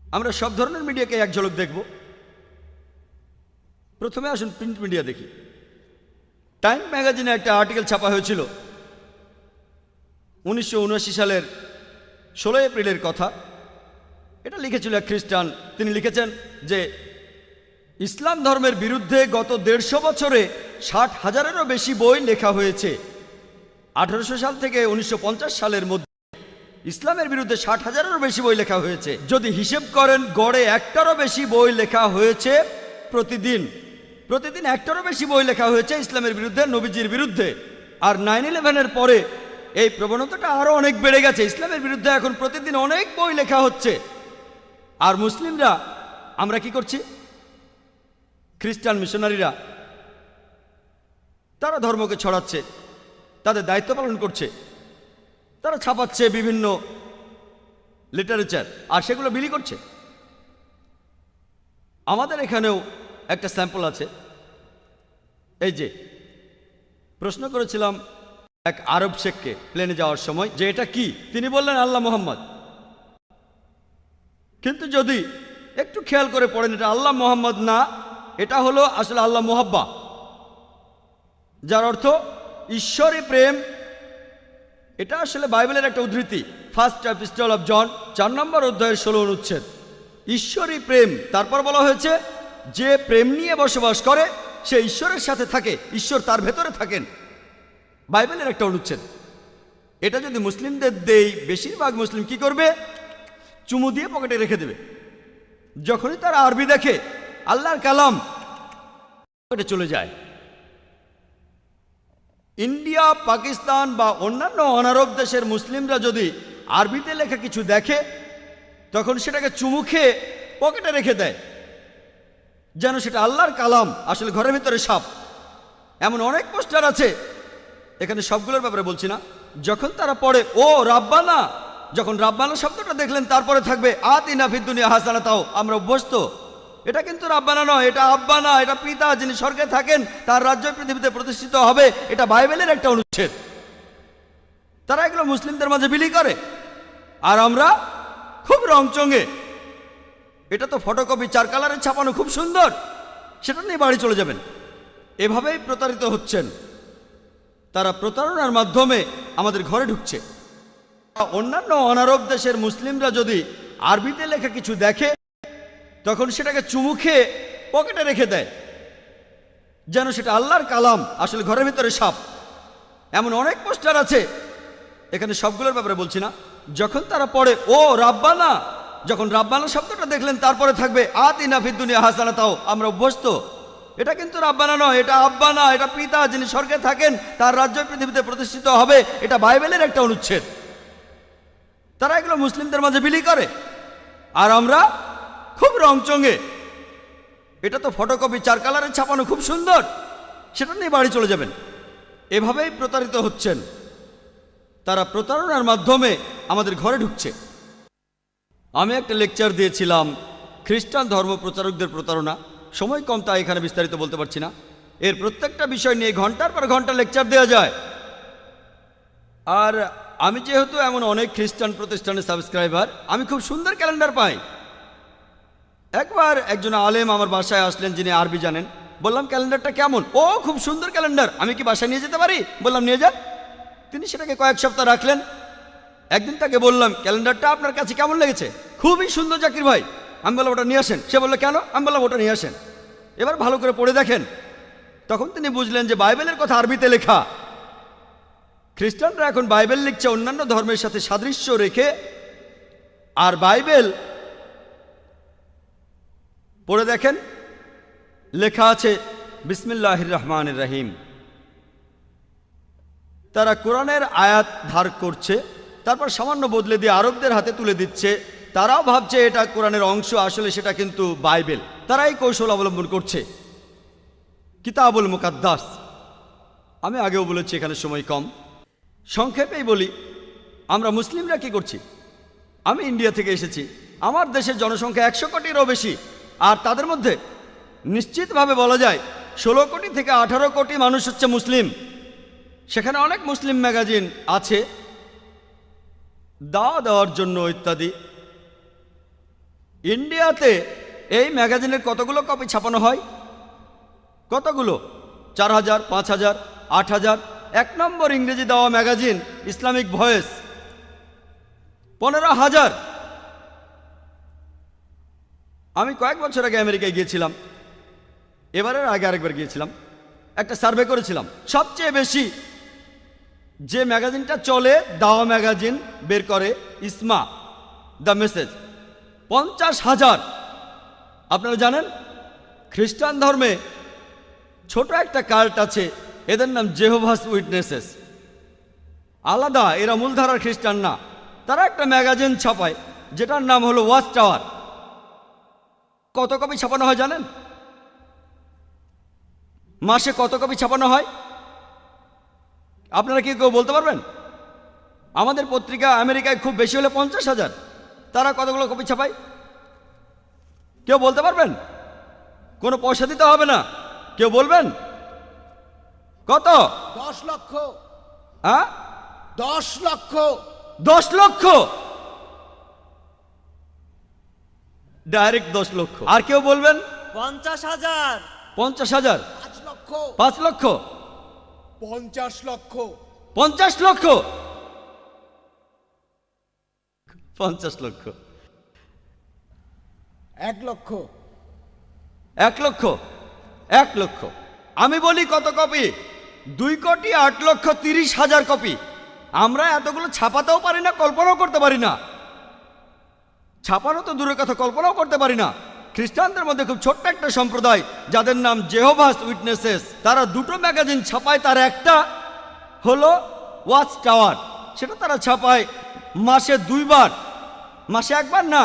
আমরা সব ধরনের মিডিয়াকে এক ঝলক দেখব। প্রথমে আসুন প্রিন্ট মিডিয়া দেখি। টাইম ম্যাগাজিনে একটা আর্টিকেল ছাপা হয়েছিল 1979 সালের 16 এপ্রিলের কথা। এটা লিখেছিল এক খ্রিস্টান। তিনি লিখেছেন যে ইসলাম ধর্মের বিরুদ্ধে গত 150 বছরে 60,000-এরও বেশি বই লেখা হয়েছে। 1800 সাল থেকে 1950 সালের মধ্যে ইসলামের বিরুদ্ধে 60,000-এরও বেশি বই লেখা হয়েছে। যদি হিসেব করেন গড়ে একটারও বেশি বই লেখা হয়েছে প্রতিদিন। প্রতিদিন একটারও বেশি বই লেখা হয়েছে ইসলামের বিরুদ্ধে, নবীজির বিরুদ্ধে। আর 9/11-এর পরে এই প্রবণতাটা আরও অনেক বেড়ে গেছে। ইসলামের বিরুদ্ধে এখন প্রতিদিন অনেক বই লেখা হচ্ছে। আর মুসলিমরা আমরা কি করছি? খ্রিস্টান মিশনারিরা তারা ধর্মকে ছড়াচ্ছে, তাদের দায়িত্ব পালন করছে। তারা ছাপাচ্ছে বিভিন্ন লিটারেচার আর সেগুলো বিলি করছে। আমাদের এখানেও একটা স্যাম্পল আছে। এই যে প্রশ্ন করেছিলাম এক আরব শেখকে প্লেনে যাওয়ার সময় যে এটা কি, তিনি বললেন আল্লাহ মোহাম্মদ। কিন্তু যদি একটু খেয়াল করে পড়েন এটা আল্লাহ মোহাম্মদ না, এটা হলো আসলে আল্লাহ মোহাব্বা, যার অর্থ ঈশ্বরী প্রেম। এটা আসলে বাইবেলের একটা উদ্ধৃতি, ফার্স্ট এপিস্টল অফ জন 4 নম্বর অধ্যায়ের 16 অনুচ্ছেদ। ঈশ্বরী প্রেম। তারপর বলা হয়েছে যে প্রেম নিয়ে বসবাস করে সে ঈশ্বরের সাথে থাকে, ঈশ্বর তার ভেতরে থাকেন। বাইবেলের একটা অনুচ্ছেদ। এটা যদি মুসলিমদের দেই, বেশিরভাগ মুসলিম কি করবে? চুমু দিয়ে পকেটে রেখে দেবে। যখনই তারা আরবি দেখে আল্লাহর কালাম পকেটে চলে যায়। ইন্ডিয়া, পাকিস্তান বা অন্যান্য অনারব দেশের মুসলিমরা যদি আরবিতে লেখা কিছু দেখে তখন সেটাকে চুমু খেয়ে পকেটে রেখে দেয়, যেন সেটা আল্লাহর কালাম, আসলে ঘরের ভিতরে সাপ। এমন অনেক পোস্টার আছে, এখানে সবগুলোর ব্যাপারে বলছি না। যখন তারা পড়ে ও রাব্বানা, যখন রাব্বানা শব্দটা দেখলেন তারপরে থাকবে আতিনা ফিদ দুনিয়া হাসানাতাও, আমরা অভ্যস্ত। এটা কিন্তু রাব্বানা নয়, এটা আব্বানা, এটা পিতা যিনি স্বর্গে থাকেন, তার রাজ্য পৃথিবীতে প্রতিষ্ঠিত হবে। এটা বাইবেলের একটা অনুচ্ছেদ। তারা এগুলো মুসলিমদের মাঝে বিলি করে আর আমরা খুব রংচঙে এটা তো ফটোকপি 4 কালারের ছাপানো, খুব সুন্দর, সেটা নিয়ে বাড়ি চলে যাবেন। এভাবেই প্রতারিত হচ্ছেন। তারা প্রতারণার মাধ্যমে আমাদের ঘরে ঢুকছে। অন্যান্য অনারব দেশের মুসলিমরা যদি আরবিতে লেখা কিছু দেখে তখন সেটাকে চুমু খেয়ে পকেটে রেখে দেয়, যেন সেটা আল্লাহর কালাম, আসলে ঘরের ভিতরে সাপ। এমন অনেক পোস্টার আছে, এখানে সবগুলোর ব্যাপারে বলছি না। যখন তারা পড়ে ও রাব্বানা, যখন রাব্বানা শব্দটা দেখলেন তারপরে থাকবে আতিনা ফিদ দুনিয়া হাসানাতাও, আমরা অভ্যস্ত। এটা কিন্তু রাব্বানা নয়, এটা আব্বানা, এটা পিতা যিনি স্বর্গে থাকেন, তার রাজ্য পৃথিবীতে প্রতিষ্ঠিত হবে। এটা বাইবেলের একটা অনুচ্ছেদ। তারা এগুলো মুসলিমদের মাঝে বিলি করে আর আমরা খুব রংচঙে এটা তো ফটোকপি 4 কালারের ছাপানো, খুব সুন্দর, সেটা নিয়ে বাড়ি চলে যাবেন। এভাবেই প্রতারিত হচ্ছেন। তারা প্রতারণার মাধ্যমে আমাদের ঘরে ঢুকছে। আমি একটা লেকচার দিয়েছিলাম খ্রিস্টান ধর্ম প্রচারকদের প্রতারণা। সময় কম, তাই এখানে বিস্তারিত বলতে পারছি না। এর প্রত্যেকটা বিষয় নিয়ে ঘন্টার পর ঘন্টা লেকচার দেওয়া যায়। আর আমি যেহেতু এমন অনেক খ্রিস্টান প্রতিষ্ঠানের সাবস্ক্রাইবার, আমি খুব সুন্দর ক্যালেন্ডার পাই। একবার একজন আলেম আমার বাসায় আসলেন যিনি আরবি জানেন। বললাম ক্যালেন্ডারটা কেমন? ও খুব সুন্দর ক্যালেন্ডার, আমি কি বাসায় নিয়ে যেতে পারি? বললাম নিয়ে যান। তিনি সেটাকে কয়েক সপ্তাহ রাখলেন। একদিন তাকে বললাম ক্যালেন্ডারটা আপনার কাছে কেমন লেগেছে? খুবই সুন্দর জাকির ভাই। আমি বললাম ওটা নিয়ে আসেন। সে বললো কেন? আমি বললাম ওটা নিয়ে আসেন, এবার ভালো করে পড়ে দেখেন। তখন তিনি বুঝলেন যে বাইবেলের কথা আরবিতে লেখা। খ্রিস্টানরা এখন বাইবেল লিখছে অন্যান্য ধর্মের সাথে সাদৃশ্য রেখে। আর বাইবেল পড়ে দেখেন, লেখা আছে বিসমিল্লাহির রহমানির রহিম। তারা কোরআনের আয়াত ধার করছে, তারপর সামান্য বদলে দিয়ে আরবদের হাতে তুলে দিচ্ছে। তারাও ভাবছে এটা কোরআনের অংশ, আসলে সেটা কিন্তু বাইবেল। তারা এই কৌশল অবলম্বন করছে। কিতাবুল মুকাদ্দাস। আমি আগেও বলেছি, এখানে সময় কম, সংক্ষেপেই বলি। আমরা মুসলিমরা কি করছি? আমি ইন্ডিয়া থেকে এসেছি। আমার দেশের জনসংখ্যা 100 কোটিরও বেশি। আর তাদের মধ্যে নিশ্চিতভাবে বলা যায় 16 কোটি থেকে 18 কোটি মানুষ হচ্ছে মুসলিম। সেখানে অনেক মুসলিম ম্যাগাজিন আছে দাওয়া দেওয়ার জন্য ইত্যাদি। ইন্ডিয়াতে এই ম্যাগাজিনের কতগুলো কপি ছাপানো হয়? কতগুলো? 4000, 5000, 8000। 1 নম্বর ইংরেজি দেওয়া ম্যাগাজিন ইসলামিক ভয়েস 15,000। আমি কয়েক বছর আগে আমেরিকায় গিয়েছিলাম, এবারের আগে আরেকবার গিয়েছিলাম, একটা সার্ভে করেছিলাম। সবচেয়ে বেশি যে ম্যাগাজিনটা চলে দাওয়া ম্যাগাজিন বের করে ইসমা, দ্য মেসেজ, 50,000। আপনারা জানেন খ্রিস্টান ধর্মে ছোট একটা কাল্ট আছে, এদের নাম জেহোভাস উইটনেসেস। আলাদা, এরা মূলধারার খ্রিস্টান না। তারা একটা ম্যাগাজিন ছাপায় যেটার নাম হলো ওয়াচ টাওয়ার। কত কপি ছাপানো হয় জানেন? মাসে কত কপি ছাপানো হয় আপনারা কি কেউ বলতে পারবেন? আমাদের পত্রিকা আমেরিকায় খুব বেশি হলে 50,000। তারা কতগুলো কপি ছাপায় কেউ বলতে পারবেন? কোনো পয়সা দিতে হবে না। কেউ বলবেন কত? 10 লক্ষ। হ্যাঁ, 10 লক্ষ। 10 লক্ষ, ডাইরেক্ট 10 লক্ষ। আর কেউ বলবেন 50,000। 50,000, 5 লক্ষ। 5 লক্ষ, 50 লক্ষ। 50 লক্ষ, 50 লক্ষ, 1 লক্ষ। 1 লক্ষ, 1 লক্ষ। আমি বলি কত কপি? 2,08,30,000 কপি। আমরা এতগুলো ছাপাতেও পারি না, কল্পনাও করতে পারি না। ছাপানো তো দূরের কথা, কল্পনাও করতে পারি না। খ্রিস্টানদের মধ্যে খুব ছোট্ট একটা সম্প্রদায় যাদের নাম জেহোভাস উইটনেসেস, তারা দুটো ম্যাগাজিন ছাপায়। তার একটা হলো ওয়াচ টাওয়ার, সেটা তারা ছাপায় মাসে 2 বার। মাসে একবার না,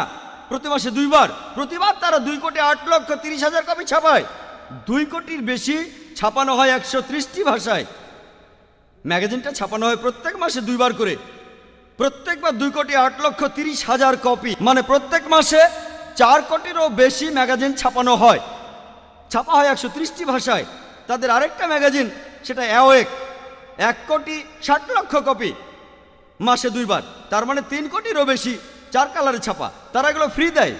প্রতি মাসে 2 বার। প্রতিবার তারা 2,08,30,000 কপি ছাপায়। 2 কোটির বেশি ছাপানো হয় 130টি ভাষায়। ম্যাগাজিনটা ছাপানো হয় প্রত্যেক মাসে 2 বার করে। প্রত্যেকবার 2,08,30,000 কপি, মানে প্রত্যেক মাসে 4 কোটিরও বেশি ম্যাগাজিন ছাপানো হয়। ছাপা হয় 130টি ভাষায়। তাদের আরেকটা ম্যাগাজিন, সেটা অ্যাওয়েক, 1,60,00,000 কপি, মাসে 2 বার। তার মানে 3 কোটিরও বেশি, 4 কালারে ছাপা। তারা এগুলো ফ্রি দেয়।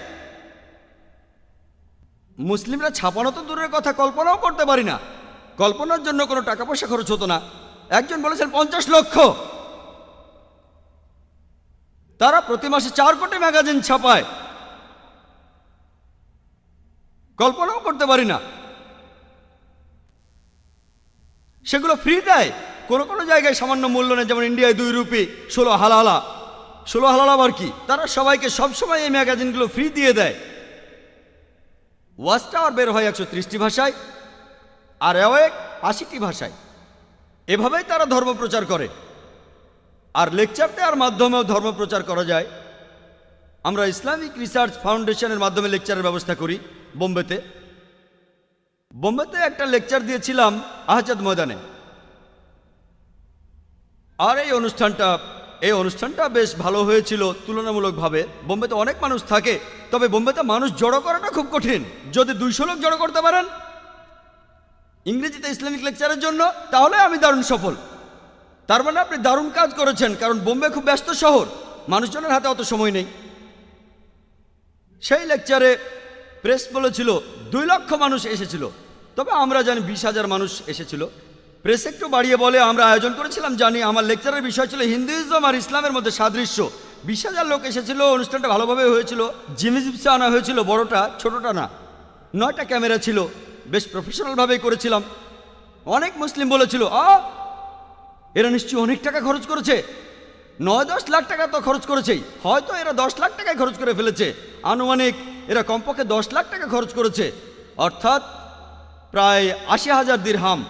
মুসলিমরা ছাপানো তো দূরের কথা, কল্পনাও করতে পারি না। কল্পনার জন্য কোনো টাকা পয়সা খরচ হতো না। একজন বলেছেন 50 লক্ষ। তারা প্রতি মাসে 4 কোটি ম্যাগাজিন ছাপায়। কল্পনাও করতে পারি না। সেগুলো ফ্রি দেয়। কোনো কোনো জায়গায় সামান্য মূল্য নেই, যেমন ইন্ডিয়ায় 2 রুপি, 16 হালালা। 16 হালালা আবার কি? তারা সবাইকে সবসময় এই ম্যাগাজিনগুলো ফ্রি দিয়ে দেয়। ওয়াচ টাওয়ার বের হয় 130টি ভাষায়, আর অ্যাওয়েক 80টি ভাষায়। এভাবেই তারা ধর্ম প্রচার করে। আর লেকচার দেওয়ার মাধ্যমেও ধর্ম প্রচার করা যায়। আমরা ইসলামিক রিসার্চ ফাউন্ডেশনের মাধ্যমে লেকচারের ব্যবস্থা করি বোম্বেতে। বোম্বেতে একটা লেকচার দিয়েছিলাম আহজাদ ময়দানে। আর এই অনুষ্ঠানটা বেশ ভালো হয়েছিল তুলনামূলকভাবে। বোম্বেতে অনেক মানুষ থাকে, তবে বোম্বেতে মানুষ জড়ো করাটা খুব কঠিন। যদি 200 লোক জড়ো করতে পারেন ইংরেজিতে ইসলামিক লেকচারের জন্য, তাহলে আমি দারুণ সফল। তার মানে আপনি দারুণ কাজ করেছেন, কারণ বোম্বে খুব ব্যস্ত শহর, মানুষজনের হাতে অত সময় নেই। সেই লেকচারে প্রেস বলেছিল 2 লক্ষ মানুষ এসেছিল, তবে আমরা জানি 20,000 মানুষ এসেছিল। প্রেস একটু বাড়িয়ে বলে আমরা আয়োজন করেছিলাম জানি। আমার লেকচারের বিষয় ছিল হিন্দুইজম আর ইসলামের মধ্যে সাদৃশ্য। 20,000 লোক এসেছিল। অনুষ্ঠানটা ভালোভাবে হয়েছিল। জিমি জিপসে আনা হয়েছিল, বড়টা, ছোটটা না। 9টা ক্যামেরা ছিল, বেশ প্রফেশনালভাবেই করেছিলাম। অনেক মুসলিম বলেছিল এরা নিশ্চয়ই অনেক টাকা খরচ করেছে, 9-10 লাখ টাকা তো খরচ করেছেই, হয়তো এরা 10 লাখ টাকায় খরচ করে ফেলেছে। আনুমানিক এরা কমপক্ষে 10 লাখ টাকা খরচ করেছে, অর্থাৎ প্রায় 80,000 দিরহাম।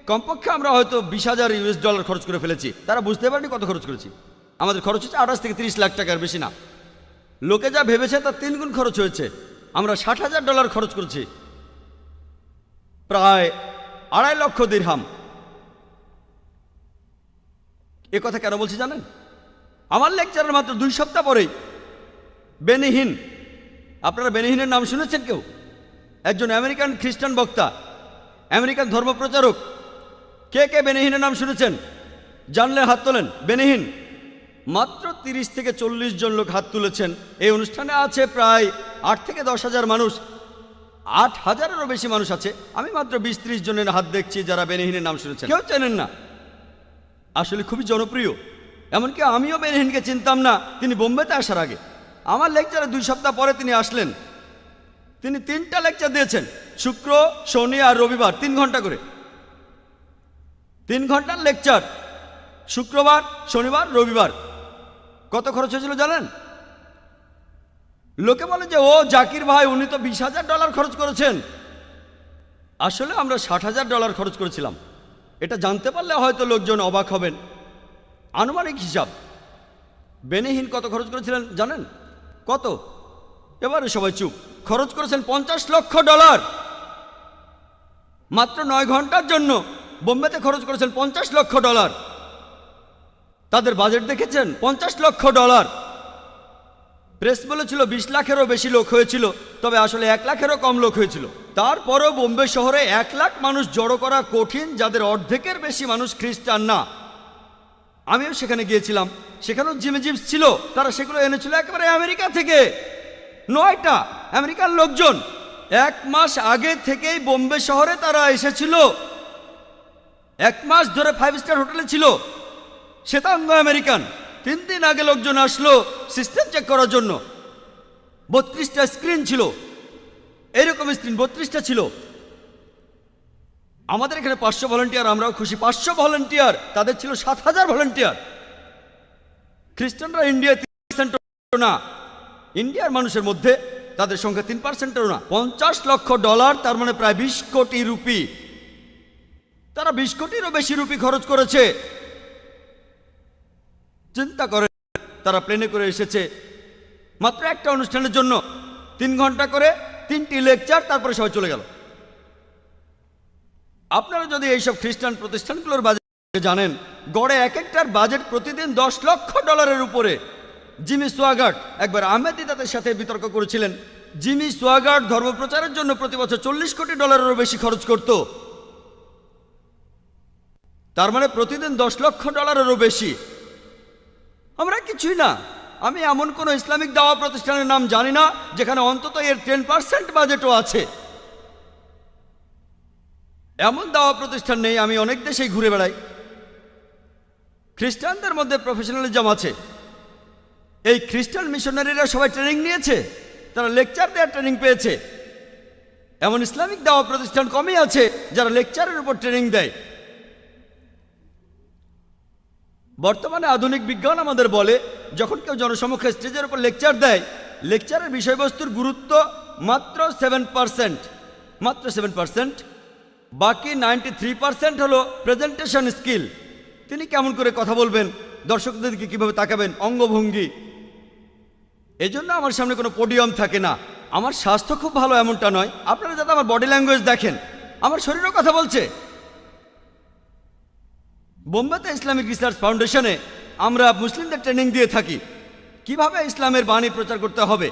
কমপক্ষে আমরা হয়তো $20,000 খরচ করে ফেলেছি। তারা বুঝতে পারেনি কত খরচ করেছি। আমাদের খরচ হচ্ছে 28 থেকে 30 লাখ টাকার বেশি না। লোকে যা ভেবেছে তার 3 গুণ খরচ হয়েছে। আমরা $60,000 খরচ করেছি, প্রায় 2.5 লক্ষ দিরহাম। এ কথা কেন বলছি জানেন? আমার লেকচারের মাত্র 2 সপ্তাহ পরেই বেনি হিন, আপনারা বেনি হিনের নাম শুনেছেন কেউ? একজন আমেরিকান খ্রিস্টান বক্তা, আমেরিকান ধর্মপ্রচারক। কে কে বেনি হিনের নাম শুনেছেন? জানলে হাত তোলেন। বেনি হিন মাত্র 30 থেকে 40 জন লোক হাত তুলেছেন। এই অনুষ্ঠানে আছে প্রায় 8 থেকে 10,000 মানুষ, 8,000-এরও বেশি মানুষ আছে। আমি মাত্র 20-30 জনের হাত দেখছি যারা বেনিহিনের নাম শুনেছেন। কেউ চেনেন না, আসলে খুবই জনপ্রিয়। এমনকি আমিও বেনিহিনকে চিনতাম না তিনি বোম্বেতে আসার আগে। আমার লেকচারে 2 সপ্তাহ পরে তিনি আসলেন। তিনি 3টা লেকচার দিয়েছেন, শুক্র, শনি আর রবিবার, 3 ঘন্টা করে। 3 ঘন্টার লেকচার, শুক্রবার, শনিবার, রবিবার। কত খরচ হয়েছিল জানেন? লোকে বলে যে ও জাকির ভাই, উনি তো $20,000 খরচ করেছেন। আসলে আমরা $60,000 খরচ করেছিলাম। এটা জানতে পারলে হয়তো লোকজন অবাক হবেন। আনুমানিক হিসাব। বেনিহিন কত খরচ করেছিলেন জানেন? কত? এবারে সবাই চুপ। খরচ করেছেন $50 লক্ষ। মাত্র 9 ঘন্টার জন্য বোম্বেতে খরচ করেছেন $50 লক্ষ। তাদের বাজেট দেখেছেন? $50 লক্ষ। প্রেস বলেছিল 20 লাখেরও বেশি লোক হয়েছিল, তবে আসলে 1 লাখেরও কম লোক হয়েছিল। তারপরও বোম্বে শহরে 1 লাখ মানুষ জড়ো করা কঠিন, যাদের অর্ধেকের বেশি মানুষ খ্রিস্টান না। আমিও সেখানে গিয়েছিলাম, সেখানেও জিমি জিমস ছিল। তারা সেগুলো এনেছিল একেবারে আমেরিকা থেকে। 9টা আমেরিকার লোকজন 1 মাস আগে থেকেই বোম্বে শহরে তারা এসেছিল। 1 মাস ধরে 5 স্টার হোটেলে ছিল, শ্বেতাঙ্গ আমেরিকান। 3 দিন আগে লোকজন আসলো সিস্টেম চেক করার জন্য। 32টা স্ক্রিন ছিল, এরকম স্ক্রিন 32টা ছিল। আমাদের এখানে 500 ভলান্টিয়ার, আমরাও খুশি। 500 ভলান্টিয়ার, তাদের ছিল 7,000 ভলান্টিয়ার। খ্রিস্টানরা ইন্ডিয়ায় 3% না, ইন্ডিয়ার মানুষের মধ্যে তাদের সংখ্যা 3%ও না। $50 লক্ষ, তার মানে প্রায় 20 কোটি রুপি। তারা 20 কোটিরও বেশি রুপি খরচ করেছে। চিন্তা করেন, তারা প্লেনে করে এসেছে মাত্র একটা অনুষ্ঠানের জন্য। 3 ঘন্টা করে 3টি লেকচার, তারপরে সবাই চলে গেল। আপনারা যদি এইসব খ্রিস্টান প্রতিষ্ঠানগুলোর বাজেট জানেন, গড়ে এক একটার বাজেট প্রতিদিন $10 লক্ষ উপরে। জিমি সোয়াগার্ট একবার আহমেদ দিদাতের সাথে বিতর্ক করেছিলেন। জিমি সোয়াগার্ট ধর্মপ্রচারের জন্য প্রতি বছর $40 কোটিরও বেশি খরচ করত। তার মানে প্রতিদিন $10 লক্ষ বেশি। আমরা কিছুই না। আমি এমন কোনো ইসলামিক দাওয়া প্রতিষ্ঠানের নাম জানি না যেখানে অন্তত এর 10% বাজেটও আছে। এমন দাওয়া প্রতিষ্ঠান নেই। আমি অনেক দেশেই ঘুরে বেড়াই। খ্রিস্টানদের মধ্যে প্রফেশনালিজম আছে। এই খ্রিস্টান মিশনারিরা সবাই ট্রেনিং নিয়েছে, তারা লেকচার দেওয়ার ট্রেনিং পেয়েছে। এমন ইসলামিক দাওয়া প্রতিষ্ঠান কমই আছে যারা লেকচারের উপর ট্রেনিং দেয়। বর্তমানে আধুনিক বিজ্ঞান আমাদের বলে, যখন কেউ জনসমক্ষে স্টেজের উপর লেকচার দেয়, লেকচারের বিষয়বস্তুর গুরুত্ব মাত্র 7%। মাত্র 7%। বাকি 93% হলো প্রেজেন্টেশন স্কিল। তিনি কেমন করে কথা বলবেন, দর্শকদেরকে কিভাবে তাকাবেন, অঙ্গভঙ্গি। এজন্য আমার সামনে কোনো পোডিয়াম থাকে না। আমার স্বাস্থ্য খুব ভালো এমনটা নয়। আপনারা যাতে আমার বডি ল্যাঙ্গুয়েজ দেখেন, আমার শরীরও কথা বলছে। বোম্বেতে ইসলামিক রিসার্চ ফাউন্ডেশনে আমরা মুসলিমদের ট্রেনিং দিয়ে থাকি কিভাবে ইসলামের বাণী প্রচার করতে হবে।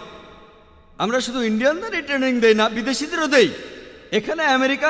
আমরা শুধু ইন্ডিয়ানদেরই ট্রেনিং দেই না, বিদেশিদেরও দেই। এখানে আমেরিকান